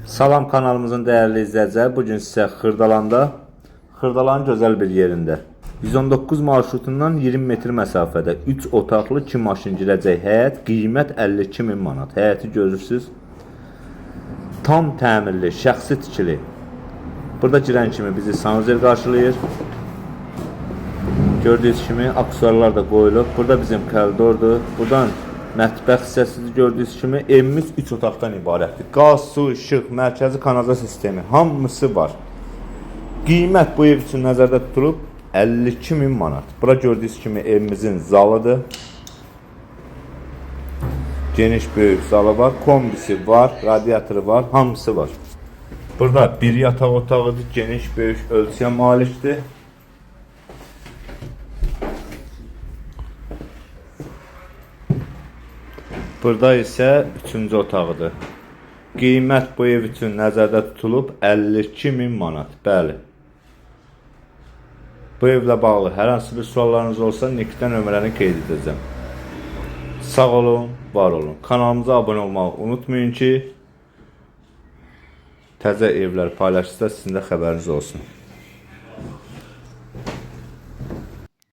Salam kanalımızın değerli izleyiciler. Bugün size Xırdalanın güzel bir yerinde 119 marşrutundan 20 metr mesafede 3 otaqlı 2 maşın girəcək həyət, qiymət 52.000 manat. Həyəti görürsünüz. Tam təmirli, şəxsi tikili. Burada girən kimi bizi sanuzel qarşılayır. Gördüyünüz kimi aksesuarlar da qoyulub. Burada bizim koridordur. Buradan mətbəx hissəsidir. Gördüyünüz kimi evimiz 3 otaqdan ibarətdir. Qaz, su, işıq, mərkəzi kanalizasiya sistemi hamısı var. Qiymət bu ev üçün nəzərdə tutulub 52.000 manat. Bura gördüyünüz kimi evimizin zalıdır. Geniş böyük zalı var, kombisi var, radiatoru var, hamısı var. Burada bir yataq otağıdır, geniş böyük ölçüyə malikdir. Burada isə 3-cü otağıdır. Qiymət bu ev üçün nəzərdə tutulub 52.000 manat. Bəli. Bu evlə bağlı hər hansı bir suallarınız olsa Nikdən nömrəni qeyd edəcəm. Sağ olun, var olun. Kanalımıza abunə olmağı unutmayın ki, təzə evlər paylaşırsa sizin də xəbəriniz olsun.